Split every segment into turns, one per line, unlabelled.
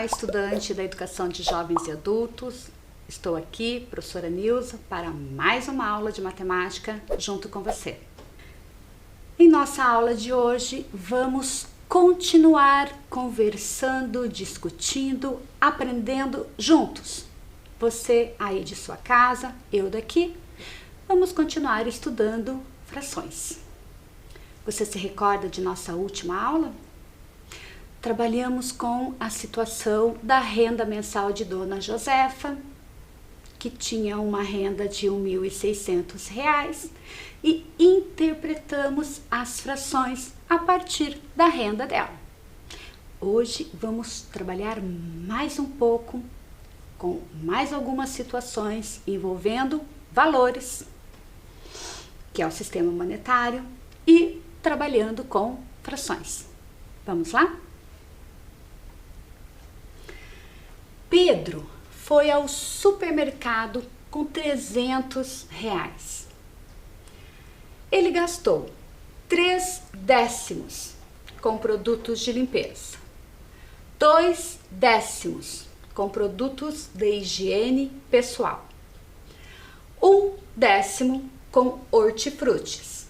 Olá, estudante da Educação de Jovens e Adultos. Estou aqui, professora Nilza, para mais uma aula de matemática junto com você. Em nossa aula de hoje, vamos continuar conversando, discutindo, aprendendo juntos. Você aí de sua casa, eu daqui. Vamos continuar estudando frações. Você se recorda de nossa última aula? Trabalhamos com a situação da renda mensal de Dona Josefa, que tinha uma renda de R$ 1.600 e interpretamos as frações a partir da renda dela. Hoje vamos trabalhar mais um pouco com mais algumas situações envolvendo valores, que é o sistema monetário, e trabalhando com frações. Vamos lá? Pedro foi ao supermercado com R$ 300. Ele gastou 3/10 com produtos de limpeza, 2/10 com produtos de higiene pessoal, 1/10 com hortifrutis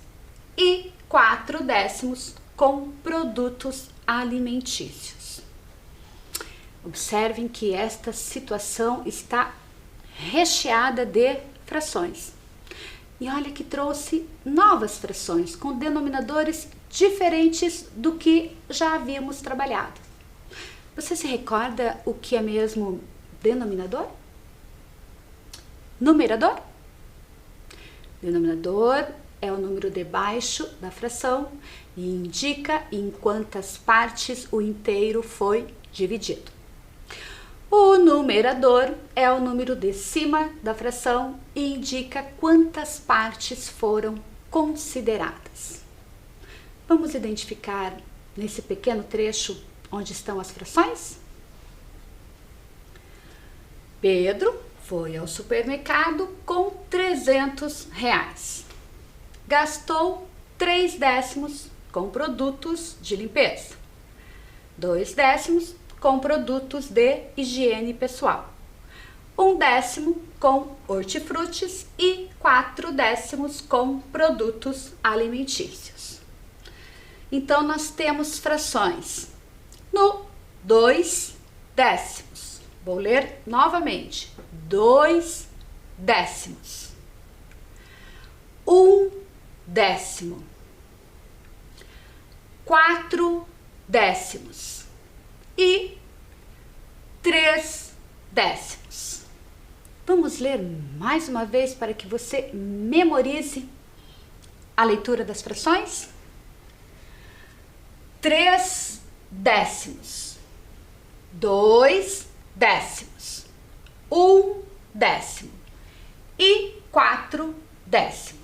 e 4/10 com produtos alimentícios. Observem que esta situação está recheada de frações. E olha que trouxe novas frações com denominadores diferentes do que já havíamos trabalhado. Você se recorda o que é mesmo denominador? Numerador? Denominador é o número debaixo da fração e indica em quantas partes o inteiro foi dividido. O numerador é o número de cima da fração e indica quantas partes foram consideradas. Vamos identificar nesse pequeno trecho onde estão as frações? Pedro foi ao supermercado com R$ 300. Gastou 3/10 com produtos de limpeza, 2/10 com produtos de higiene pessoal, 1/10 com hortifrutis e 4/10 com produtos alimentícios. Então, nós temos frações no 2/10. Vou ler novamente. 2/10. 1/10. 4/10. E 3/10. Vamos ler mais uma vez para que você memorize a leitura das frações? 3/10, 2/10, 1/10 e 4/10.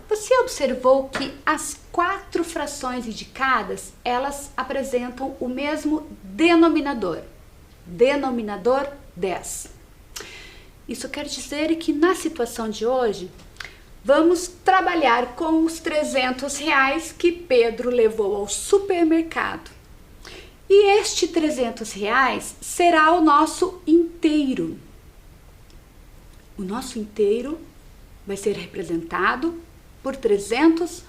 Você observou que as 4 frações indicadas, elas apresentam o mesmo denominador 10. Isso quer dizer que na situação de hoje, vamos trabalhar com os R$ 300 que Pedro levou ao supermercado. E este R$ 300 será o nosso inteiro. O nosso inteiro vai ser representado por R$ 300.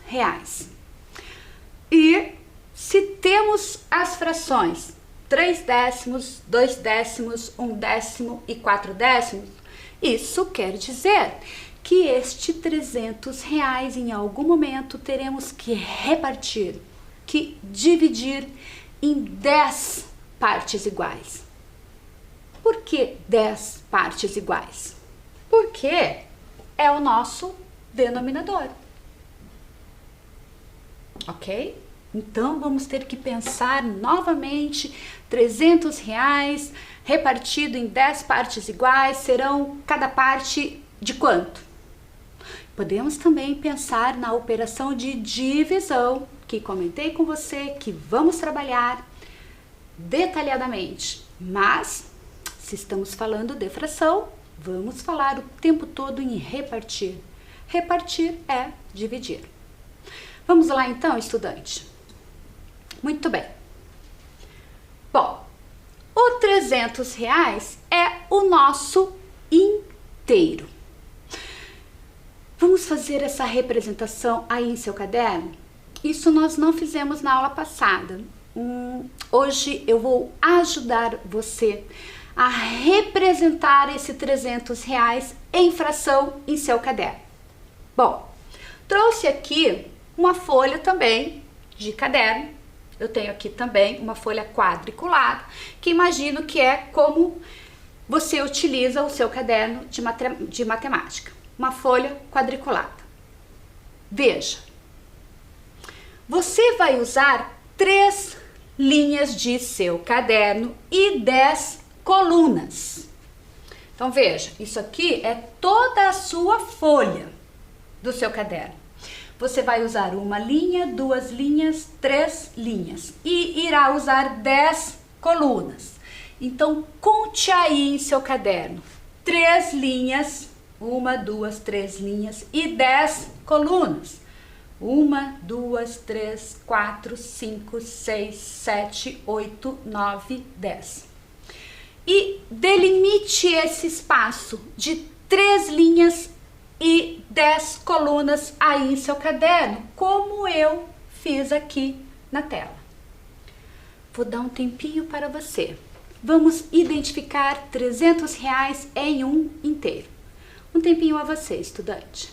E se temos as frações 3/10, 2/10, 1/10 e 4/10, isso quer dizer que este R$ 300 em algum momento teremos que repartir, que dividir em 10 partes iguais. Por que 10 partes iguais? Porque é o nosso denominador. Ok? Então, vamos ter que pensar novamente, R$ 300 repartido em 10 partes iguais, serão cada parte de quanto? Podemos também pensar na operação de divisão, que comentei com você, que vamos trabalhar detalhadamente. Mas, se estamos falando de fração, vamos falar o tempo todo em repartir. Repartir é dividir. Vamos lá então, estudante? Muito bem. Bom, O R$300 é o nosso inteiro. Vamos fazer essa representação aí em seu caderno? Isso nós não fizemos na aula passada. Hoje eu vou ajudar você a representar esse R$300 em fração em seu caderno. Bom, trouxe aqui uma folha também de caderno. Eu tenho aqui também uma folha quadriculada, que imagino que é como você utiliza o seu caderno de matemática. Uma folha quadriculada. Veja, você vai usar 3 linhas de seu caderno e 10 colunas. Então veja, isso aqui é toda a sua folha do seu caderno. Você vai usar uma linha, 2 linhas, 3 linhas e irá usar 10 colunas. Então conte aí em seu caderno 3 linhas, 1, 2, 3 linhas e 10 colunas. 1, 2, 3, 4, 5, 6, 7, 8, 9, 10. E delimite esse espaço de 3 linhas e 10 colunas aí em seu caderno, como eu fiz aqui na tela. Vou dar um tempinho para você. Vamos identificar R$300 em um inteiro. Um tempinho a você, estudante.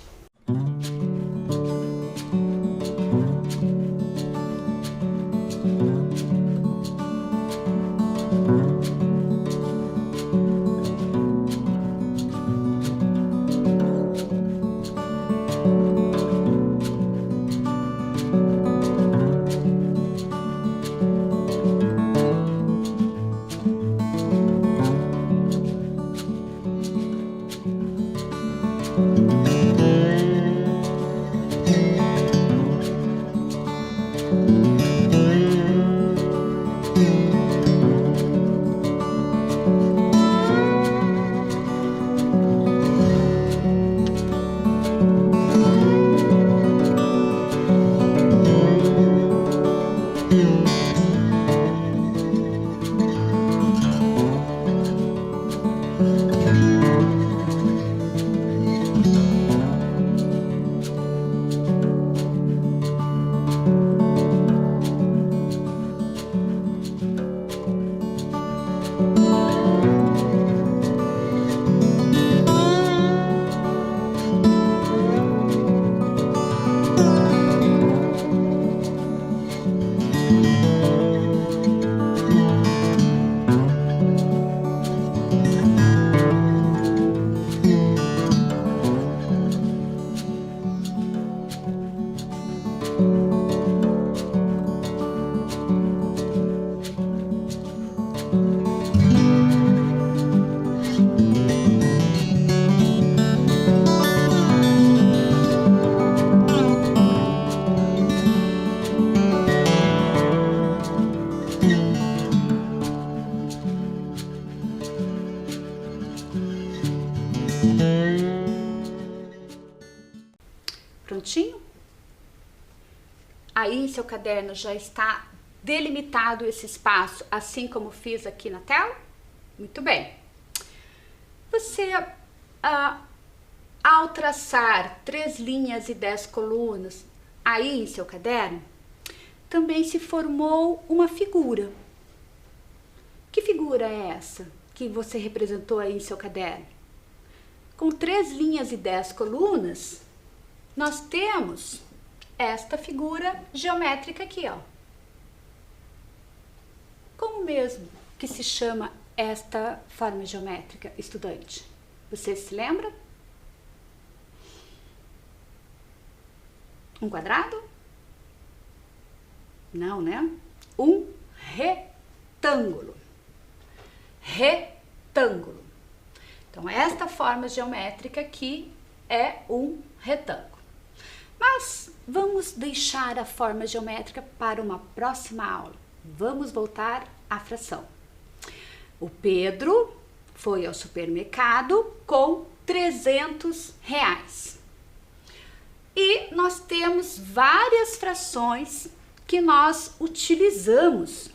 Prontinho? Aí em seu caderno já está delimitado esse espaço, assim como fiz aqui na tela? Muito bem. Você, ao traçar 3 linhas e 10 colunas aí em seu caderno, também se formou uma figura. Que figura é essa que você representou aí em seu caderno? Com 3 linhas e 10 colunas, nós temos esta figura geométrica aqui, ó. Como mesmo que se chama esta forma geométrica, estudante? Você se lembra? Um quadrado? Não, né? Um retângulo. Retângulo. Então, esta forma geométrica aqui é um retângulo. Mas vamos deixar a forma geométrica para uma próxima aula. Vamos voltar à fração. O Pedro foi ao supermercado com R$300. E nós temos várias frações que nós utilizamos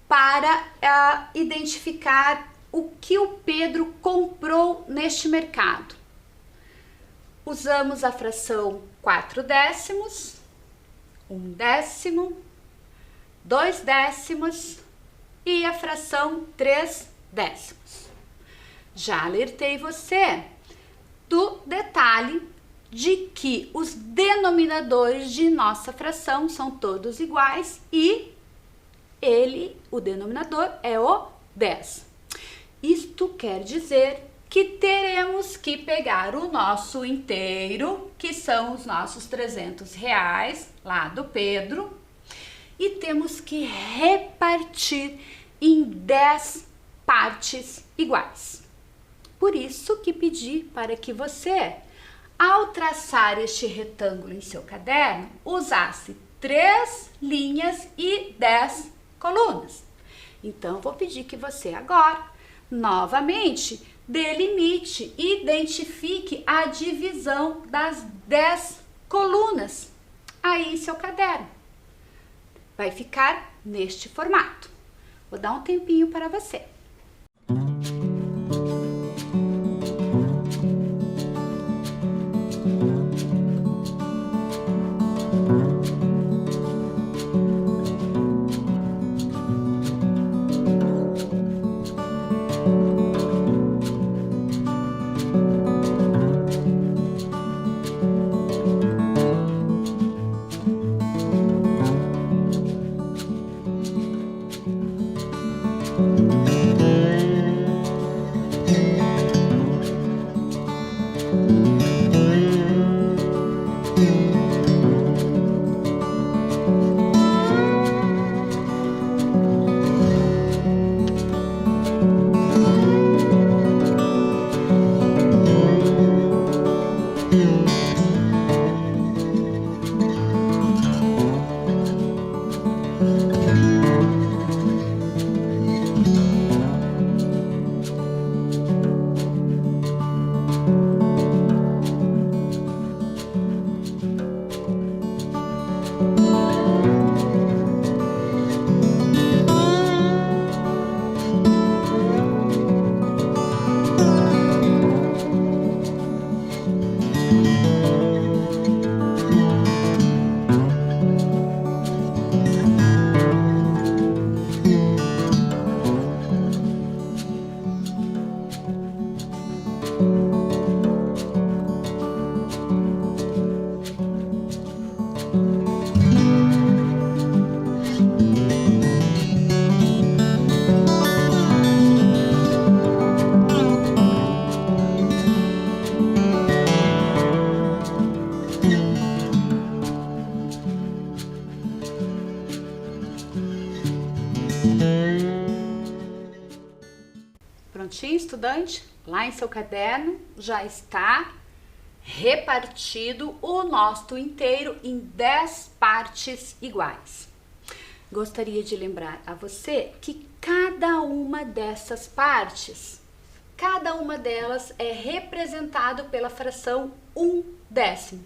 para identificar o que o Pedro comprou neste mercado. Usamos a fração 4/10, 1/10, 2/10 e a fração 3/10. Já alertei você do detalhe de que os denominadores de nossa fração são todos iguais e o denominador é o 10. Isto quer dizer que teremos que pegar o nosso inteiro, que são os nossos R$300 lá do Pedro, e temos que repartir em 10 partes iguais. Por isso que pedi para que você, ao traçar este retângulo em seu caderno, usasse 3 linhas e 10 colunas. Então, vou pedir que você agora, novamente, delimite e identifique a divisão das 10 colunas aí em seu caderno. Vai ficar neste formato. Vou dar um tempinho para você. Prontinho, estudante? Lá em seu caderno já está repartido o nosso inteiro em 10 partes iguais. Gostaria de lembrar a você que cada uma dessas partes, cada uma delas é representado pela fração 1/10,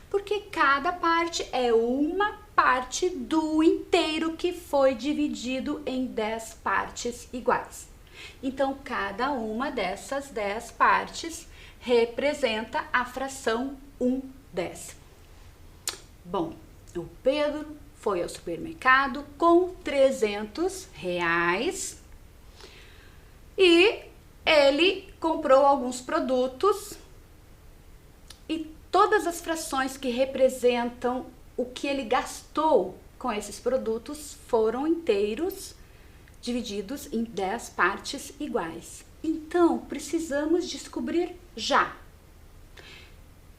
porque cada parte é uma parte do inteiro que foi dividido em 10 partes iguais. Então, cada uma dessas 10 partes representa a fração 1/10. Bom, o Pedro foi ao supermercado com R$300 e ele comprou alguns produtos e todas as frações que representam o que ele gastou com esses produtos foram inteiros divididos em 10 partes iguais. Então, precisamos descobrir já.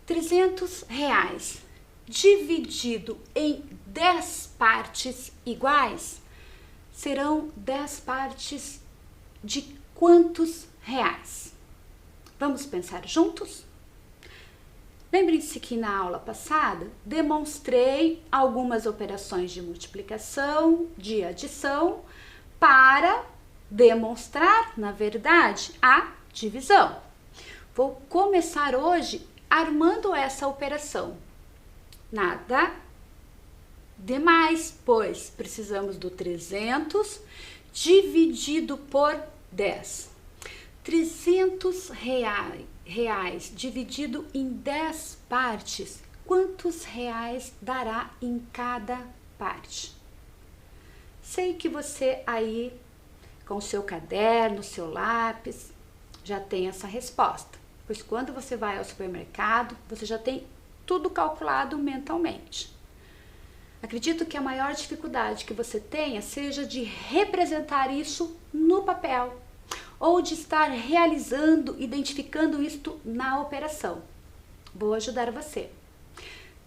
R$300 dividido em 10 partes iguais serão 10 partes de quantos reais? Vamos pensar juntos? Lembrem-se que na aula passada demonstrei algumas operações de multiplicação, de adição, para demonstrar, na verdade, a divisão. Vou começar hoje armando essa operação. Nada demais, pois precisamos do 300 dividido por 10. 300 reais dividido em 10 partes, quantos reais dará em cada parte? Sei que você aí, com o seu caderno, seu lápis, já tem essa resposta, pois quando você vai ao supermercado, você já tem tudo calculado mentalmente. Acredito que a maior dificuldade que você tenha seja de representar isso no papel, ou de estar realizando, identificando isto na operação. Vou ajudar você.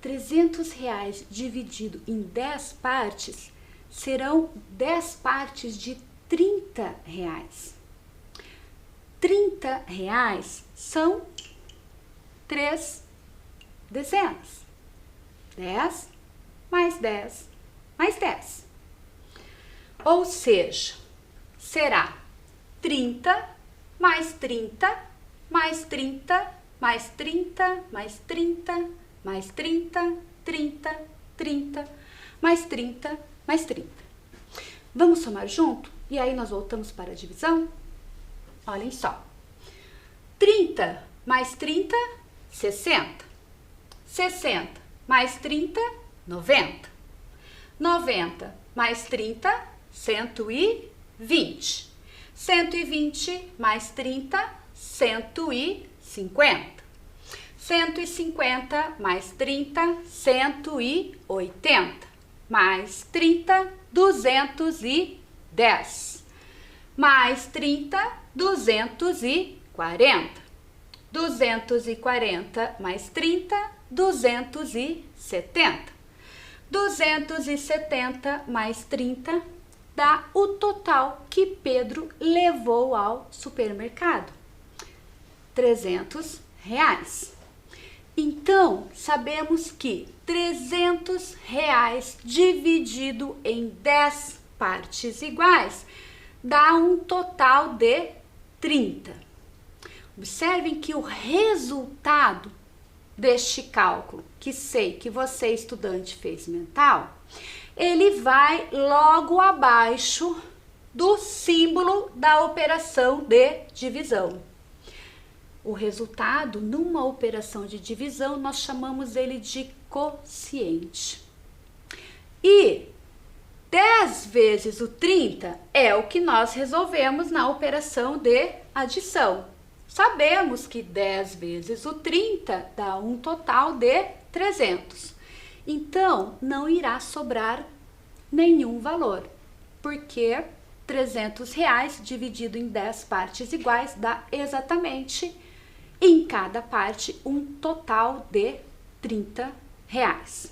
300 reais dividido em 10 partes serão 10 partes de 30 reais. 30 reais são 3 dezenas. 10 mais 10 mais 10. Ou seja, será 30 mais 30 mais 30 mais 30 mais 30 mais 30, 30, 30 mais 30 mais 30. Vamos somar junto? E aí nós voltamos para a divisão? Olhem só. 30 mais 30, 60. 60 mais 30, 90. 90 mais 30, 120. 120 mais 30, 150. 150 mais 30, 180. Mais 30, 210. Mais 30, 240. 240 mais 30, 270. 270 mais 30 dá o total que Pedro levou ao supermercado. 300 reais. Então, sabemos que 300 reais dividido em 10 partes iguais dá um total de 30. Observem que o resultado deste cálculo, que sei que você, estudante, fez mental, ele vai logo abaixo do símbolo da operação de divisão. O resultado, numa operação de divisão, nós chamamos ele de quociente. E 10 vezes o 30 é o que nós resolvemos na operação de adição. Sabemos que 10 vezes o 30 dá um total de 300. Então, não irá sobrar nenhum valor, porque 300 reais dividido em 10 partes iguais dá exatamente em cada parte um total de 30 reais.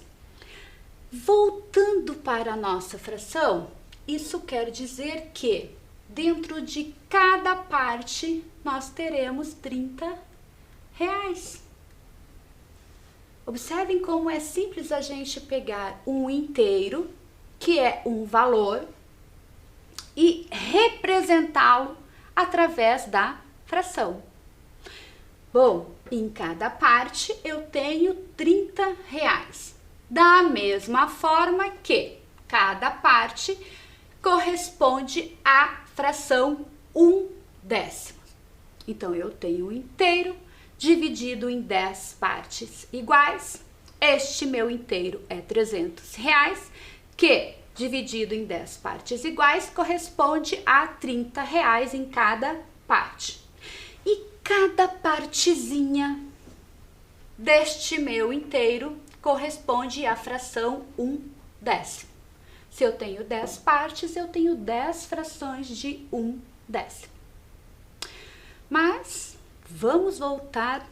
Voltando para a nossa fração, isso quer dizer que dentro de cada parte nós teremos 30 reais. Observem como é simples a gente pegar um inteiro, que é um valor, e representá-lo através da fração. Bom, em cada parte eu tenho 30 reais. Da mesma forma que cada parte corresponde à fração 1/10. Então, eu tenho um inteiro dividido em 10 partes iguais. Este meu inteiro é 300 reais, que dividido em 10 partes iguais corresponde a 30 reais em cada parte. E cada partezinha deste meu inteiro corresponde à fração 1/10. Se eu tenho 10 partes, eu tenho 10 frações de 1/10. Mas vamos voltar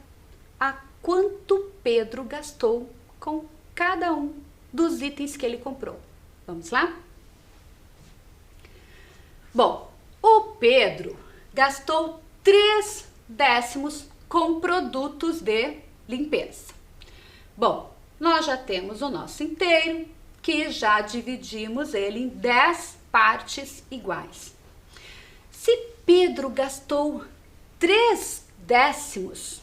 a quanto Pedro gastou com cada um dos itens que ele comprou. Vamos lá? Bom, o Pedro gastou 3 décimos com produtos de limpeza. Bom, nós já temos o nosso inteiro, que já dividimos ele em 10 partes iguais. Se Pedro gastou 3 décimos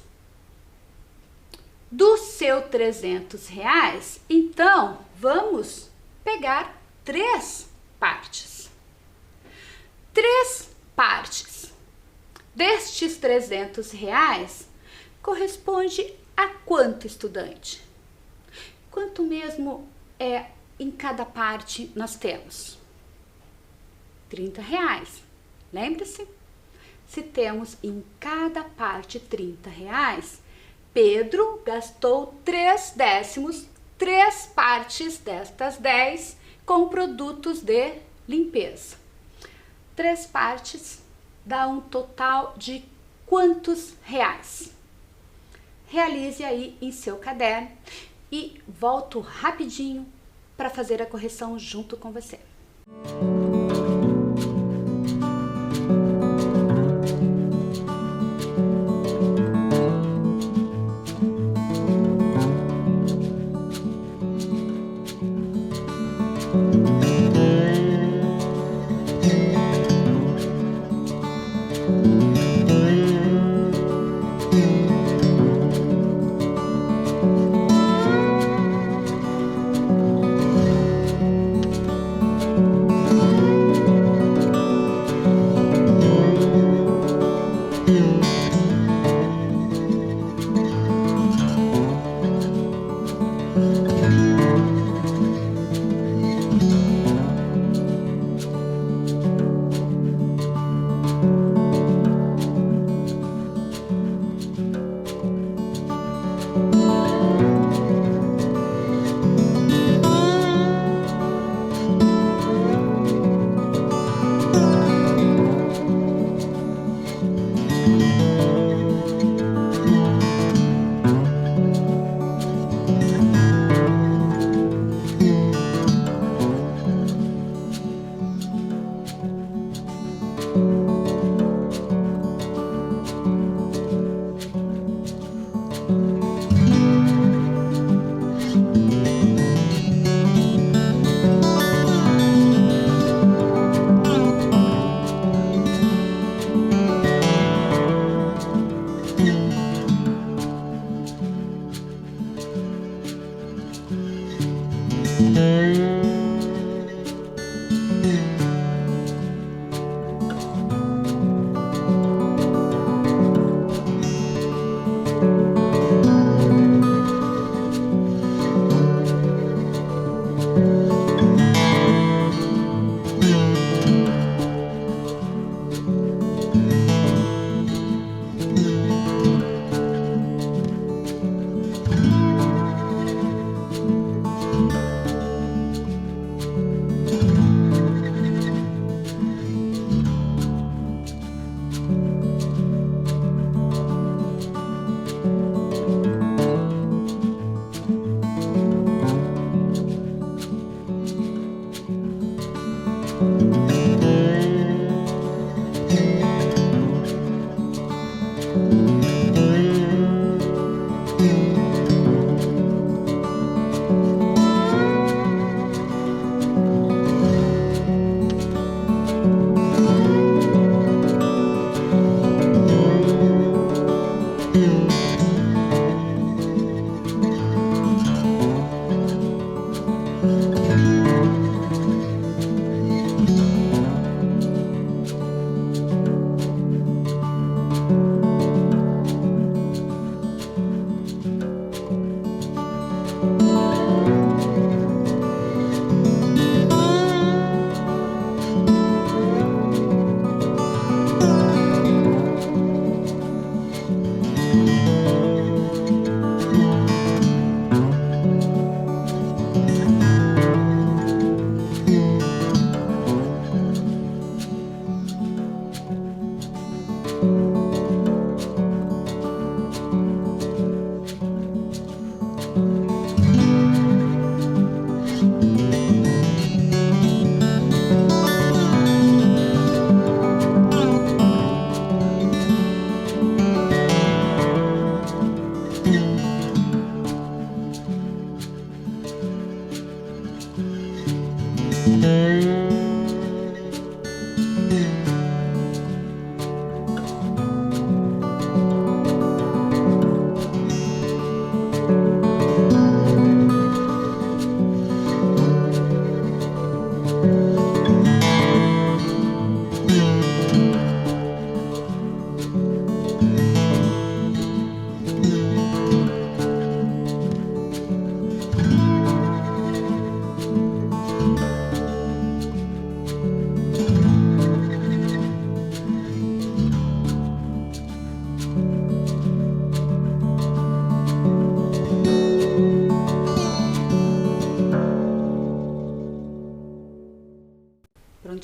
do seu 300 reais, então vamos pegar 3 partes. 3 partes. Destes R$300 corresponde a quanto, estudante? Quanto mesmo é em cada parte nós temos? R$30. Lembre-se? Se temos em cada parte R$30, Pedro gastou 3/10, 3 partes destas 10 com produtos de limpeza. 3 partes dá um total de quantos reais? Realize aí em seu caderno e volto rapidinho para fazer a correção junto com você.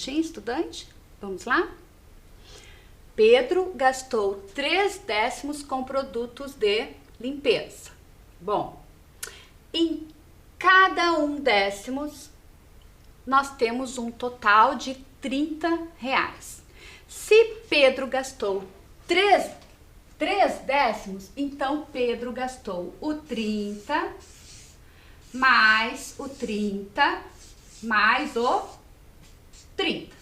juntinho, estudante? Vamos lá? Pedro gastou 3/10 com produtos de limpeza. Bom, em cada 1/10 nós temos um total de R$30. Se Pedro gastou 3/10, então Pedro gastou o 30 mais o 30 mais o 30.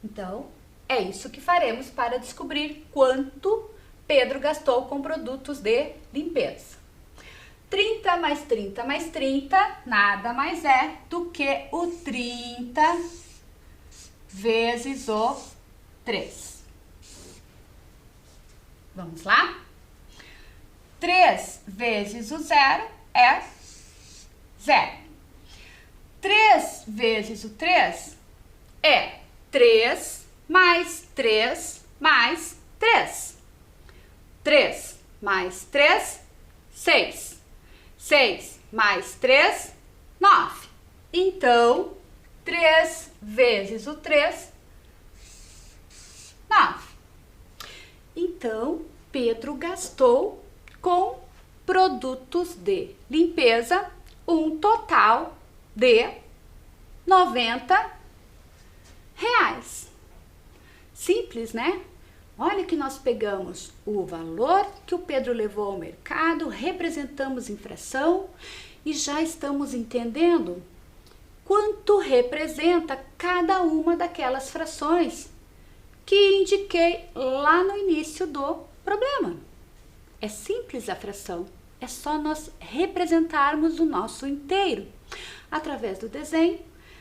Então, é isso que faremos para descobrir quanto Pedro gastou com produtos de limpeza. 30 mais 30 mais 30 nada mais é do que o 30 vezes o 3. Vamos lá? 3 vezes o 0 é 0. 3 vezes o 3 é 3 mais 3 mais 3. 3 mais 3, 6. 6 mais 3, 9. Então, 3 vezes o 3, 9. Então, Pedro gastou com produtos de limpeza um total de R$90. Simples, né? Olha que nós pegamos o valor que o Pedro levou ao mercado, representamos em fração e já estamos entendendo quanto representa cada uma daquelas frações que indiquei lá no início do problema. É simples a fração, é só nós representarmos o nosso inteiro. Através do desenho,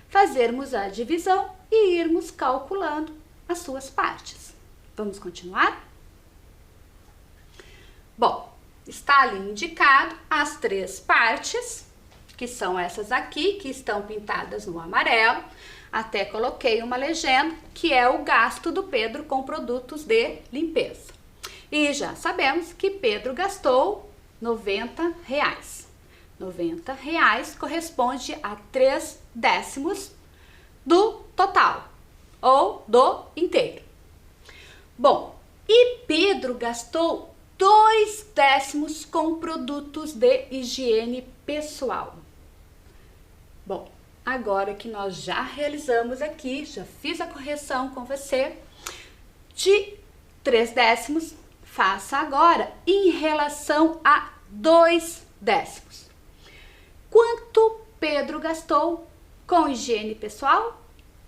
fazermos a divisão e irmos calculando as suas partes. Vamos continuar? Bom, está ali indicado as 3 partes, que são essas aqui, que estão pintadas no amarelo. Até coloquei uma legenda, que é o gasto do Pedro com produtos de limpeza. E já sabemos que Pedro gastou R$90. R$90 corresponde a 3/10 do total, ou do inteiro. Bom, e Pedro gastou 2/10 com produtos de higiene pessoal. Bom, agora que nós já realizamos aqui, já fiz a correção com você, de 3/10, faça agora em relação a 2/10. Quanto Pedro gastou com higiene pessoal?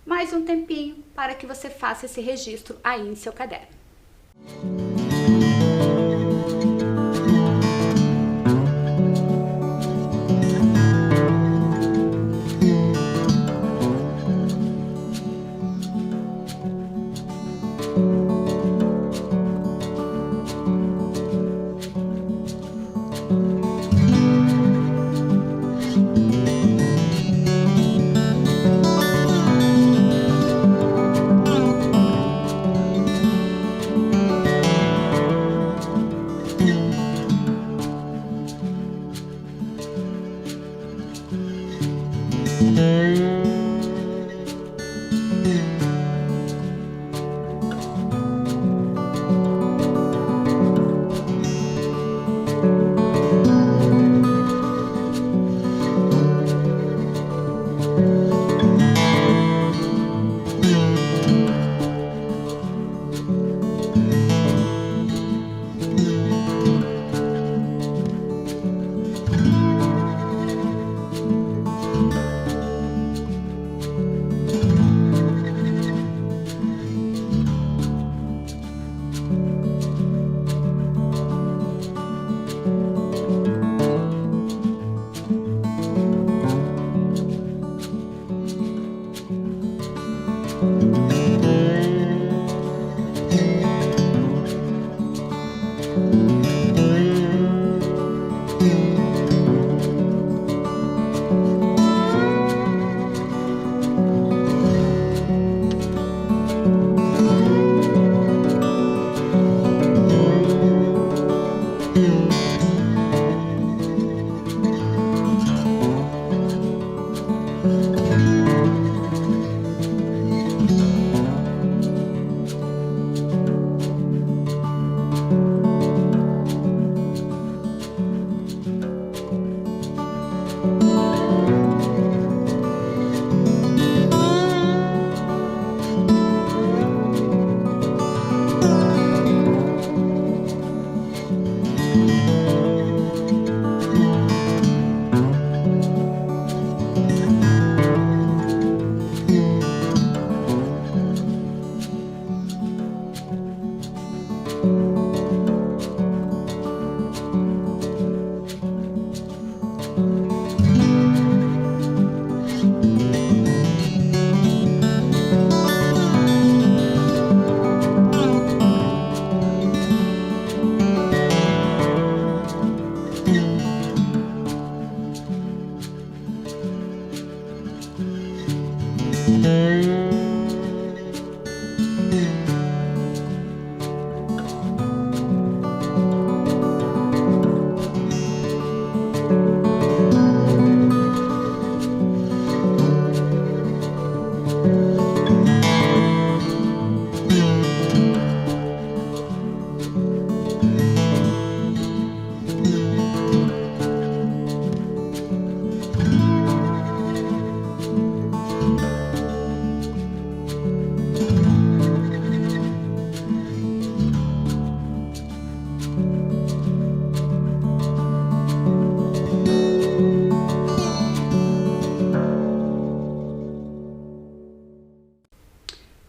Mais um tempinho para que você faça esse registro aí em seu caderno.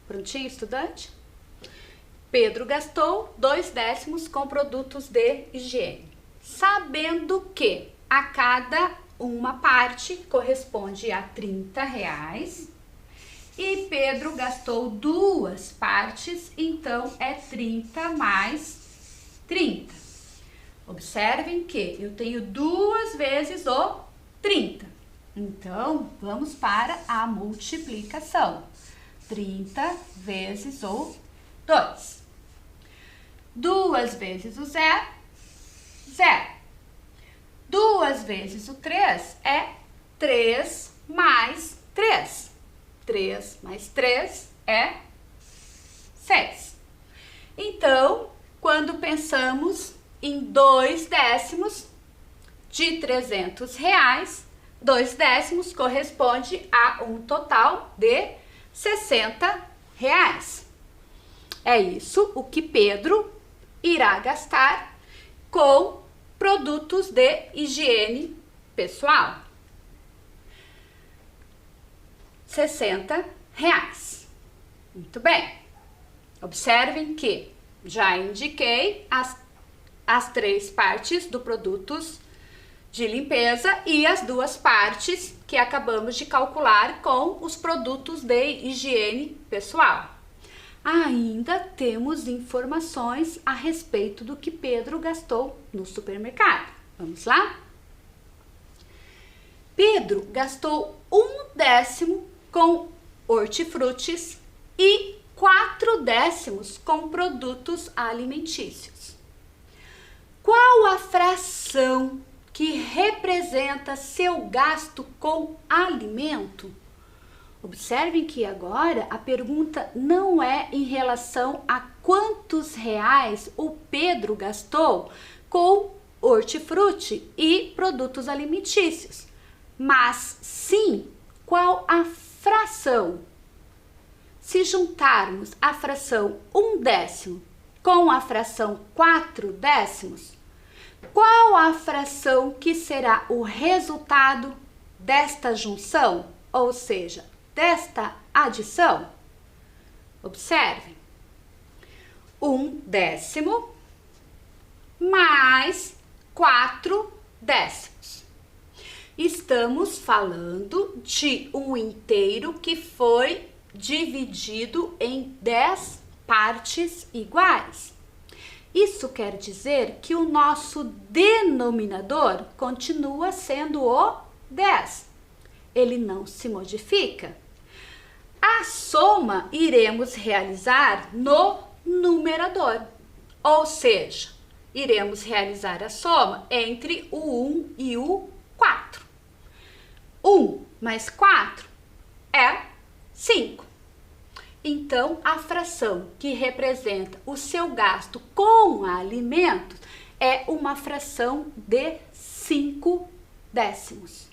Prontinho, estudante? Pedro gastou 2/10 com produtos de higiene, sabendo que a cada uma parte corresponde a R$30 e Pedro gastou 2 partes, então é 30 mais 30. Observem que eu tenho 2 vezes o 30, então vamos para a multiplicação. 30 vezes o 2. 2 vezes o 0, 0. 2 vezes o 3 é 3 mais 3. 3 mais 3 é 6. Então, quando pensamos em 2/10 de R$300, 2/10 corresponde a um total de R$60. É isso o que Pedro irá gastar com produtos de higiene pessoal. R$60. Muito bem. Observem que já indiquei as 3 partes do produtos de limpeza e as 2 partes que acabamos de calcular com os produtos de higiene pessoal. Ainda temos informações a respeito do que Pedro gastou no supermercado. Vamos lá? Pedro gastou 1/10 com hortifrutis e 4/10 com produtos alimentícios. Qual a fração que representa seu gasto com alimento? Observem que agora a pergunta não é em relação a quantos reais o Pedro gastou com hortifruti e produtos alimentícios, mas sim qual a fração. Se juntarmos a fração 1/10 com a fração 4/10, qual a fração que será o resultado desta junção, ou seja, desta adição? Observem. 1/10 mais 4/10. Estamos falando de um inteiro que foi dividido em 10 partes iguais. Isso quer dizer que o nosso denominador continua sendo o 10. Ele não se modifica. A soma iremos realizar no numerador, ou seja, iremos realizar a soma entre o 1 e o 4. 1 mais 4 é 5. Então, a fração que representa o seu gasto com alimentos é uma fração de 5/10.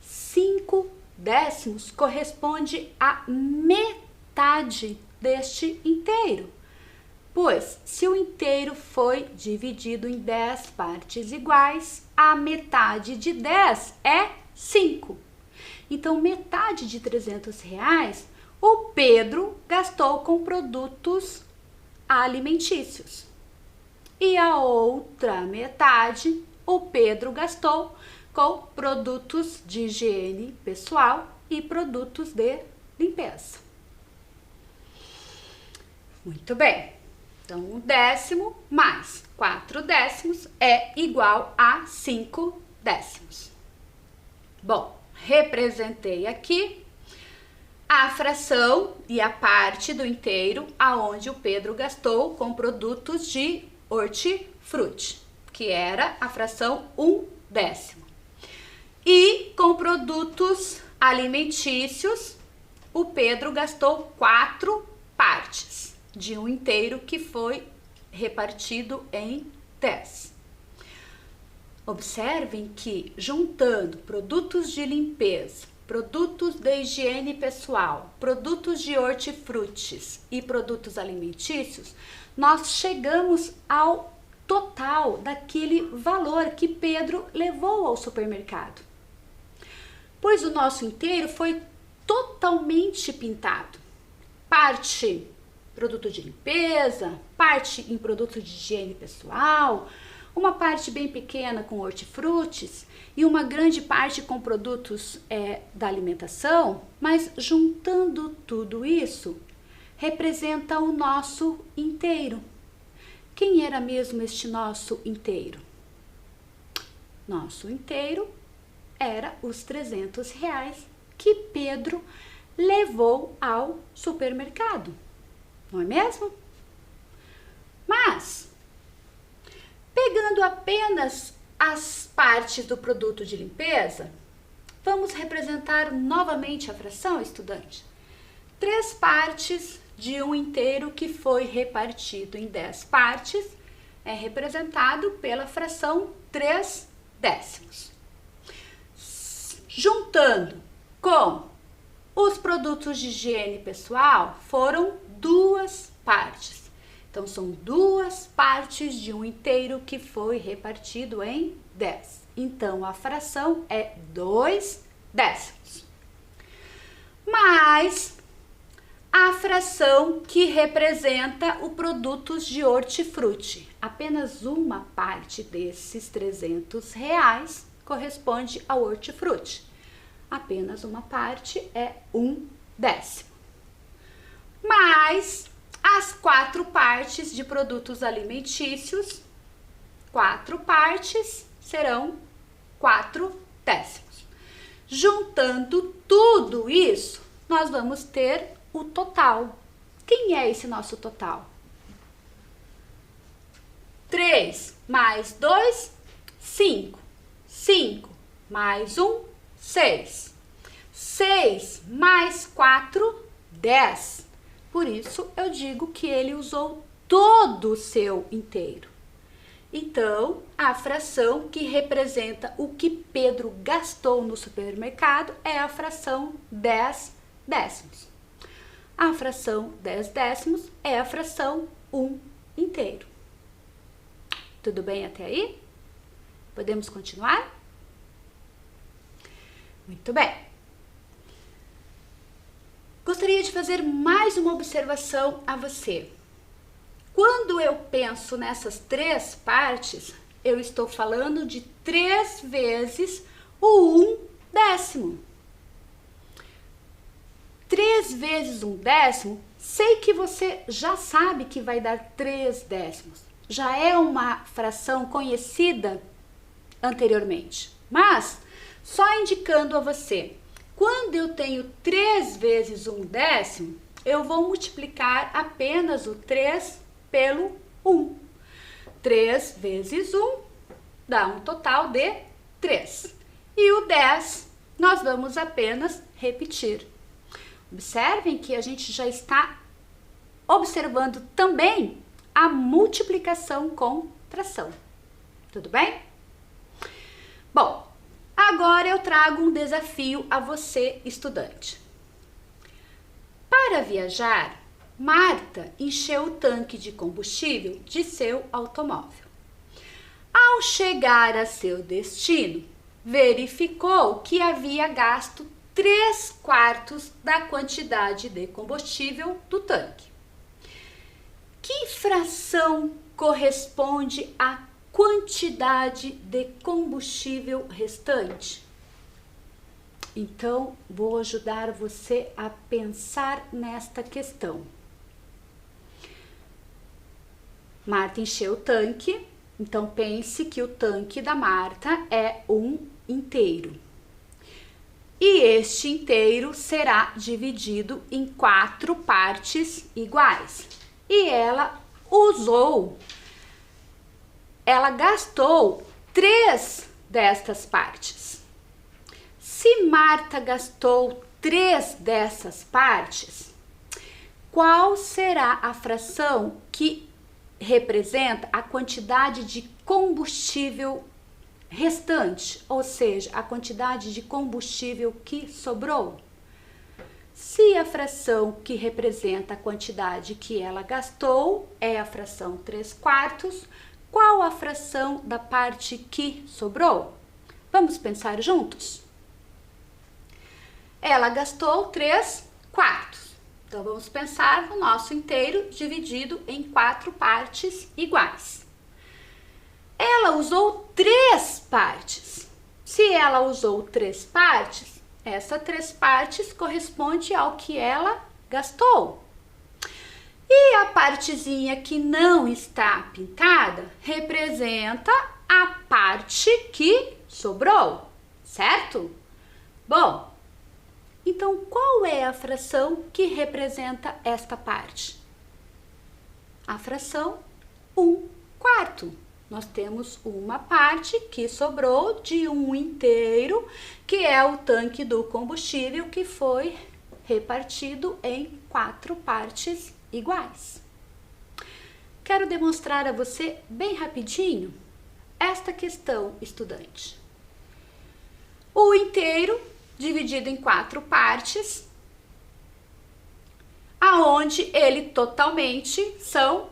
5/10 corresponde à metade deste inteiro, pois se o inteiro foi dividido em 10 partes iguais, a metade de 10 é 5. Então, metade de R$300 o Pedro gastou com produtos alimentícios. E a outra metade o Pedro gastou com produtos de higiene pessoal e produtos de limpeza. Muito bem. Então, 1/10 mais 4/10 é igual a 5/10. Bom, representei aqui a fração e a parte do inteiro aonde o Pedro gastou com produtos de hortifruti, que era a fração 1/10. E com produtos alimentícios, o Pedro gastou 4 partes de um inteiro que foi repartido em 10. Observem que, juntando produtos de limpeza, produtos de higiene pessoal, produtos de hortifrutis e produtos alimentícios, nós chegamos ao total daquele valor que Pedro levou ao supermercado. Pois o nosso inteiro foi totalmente pintado. Parte produto de limpeza, parte em produto de higiene pessoal, uma parte bem pequena com hortifrutis e uma grande parte com produtos da alimentação, mas juntando tudo isso, representa o nosso inteiro. Quem era mesmo este nosso inteiro? Nosso inteiro era os R$300 que Pedro levou ao supermercado. Não é mesmo? Mas, pegando apenas as partes do produto de limpeza, vamos representar novamente a fração, estudante. 3 partes de um inteiro que foi repartido em 10 partes é representado pela fração 3/10. Juntando com os produtos de higiene pessoal, foram 2 partes. Então, são 2 partes de um inteiro que foi repartido em 10. Então, a fração é 2/10. Mais a fração que representa o produtos de hortifruti. Apenas uma parte desses R$300 corresponde ao hortifruti. Apenas uma parte é 1/10. Mais as 4 partes de produtos alimentícios, 4 partes serão 4/10. Juntando tudo isso, nós vamos ter o total. Quem é esse nosso total? 3 mais 2, 5. 5 mais 1, 6. 6 mais 4, 10. Por isso, eu digo que ele usou todo o seu inteiro. Então, a fração que representa o que Pedro gastou no supermercado é a fração 10/10. A fração 10/10 é a fração 1 inteiro. Tudo bem até aí? Podemos continuar? Muito bem. Gostaria de fazer mais uma observação a você. Quando eu penso nessas 3 partes, eu estou falando de 3 vezes o 1/10. 3 vezes 1/10, sei que você já sabe que vai dar 3/10. Já é uma fração conhecida anteriormente, mas só indicando a você, quando eu tenho 3 vezes 1/10, eu vou multiplicar apenas o 3 pelo 1. 3 vezes 1 dá um total de 3. E o 10 nós vamos apenas repetir. Observem que a gente já está observando também a multiplicação com fração. Tudo bem? Bom, agora eu trago um desafio a você, estudante. Para viajar, Marta encheu o tanque de combustível de seu automóvel. Ao chegar a seu destino, verificou que havia gasto 3/4 da quantidade de combustível do tanque. Que fração corresponde a quantidade de combustível restante? Então, vou ajudar você a pensar nesta questão. Marta encheu o tanque, então pense que o tanque da Marta é um inteiro. E este inteiro será dividido em 4 partes iguais. E ela gastou 3 destas partes. Se Marta gastou 3 dessas partes, qual será a fração que representa a quantidade de combustível restante, ou seja, a quantidade de combustível que sobrou? Se a fração que representa a quantidade que ela gastou é a fração 3/4, qual a fração da parte que sobrou? Vamos pensar juntos? Ela gastou 3/4. Então, vamos pensar no nosso inteiro dividido em 4 partes iguais. Ela usou 3 partes. Se ela usou 3 partes, essas 3 partes corresponde ao que ela gastou. E a partezinha que não está pintada representa a parte que sobrou, certo? Bom, então qual é a fração que representa esta parte? A fração 1/4. Nós temos uma parte que sobrou de um inteiro, que é o tanque do combustível, que foi repartido em 4 partes iguais. Quero demonstrar a você bem rapidinho esta questão, estudante. O inteiro dividido em 4 partes, aonde ele totalmente são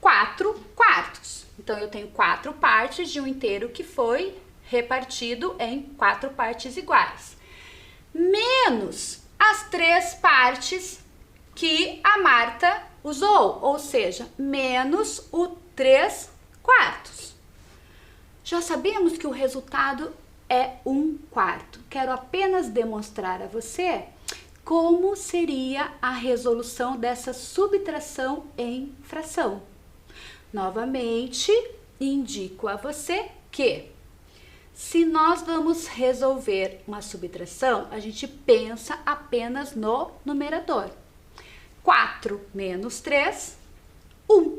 4/4. Então, eu tenho 4 partes de um inteiro que foi repartido em 4 partes iguais, menos as 3 partes que a Marta usou, ou seja, menos o 3/4. Já sabemos que o resultado é 1/4. Quero apenas demonstrar a você como seria a resolução dessa subtração em fração. Novamente, indico a você que, se nós vamos resolver uma subtração, a gente pensa apenas no numerador. 4 menos 3, 1.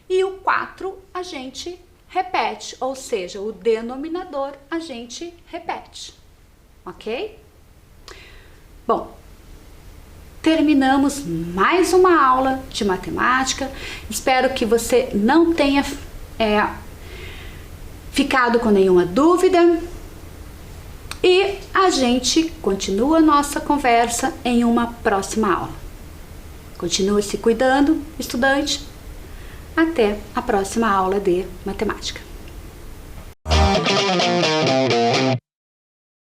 E o 4 a gente repete, ou seja, o denominador a gente repete, ok? Bom, terminamos mais uma aula de matemática. Espero que você não tenha ficado com nenhuma dúvida. E a gente continua a nossa conversa em uma próxima aula. Continue se cuidando, estudante. Até a próxima aula de matemática.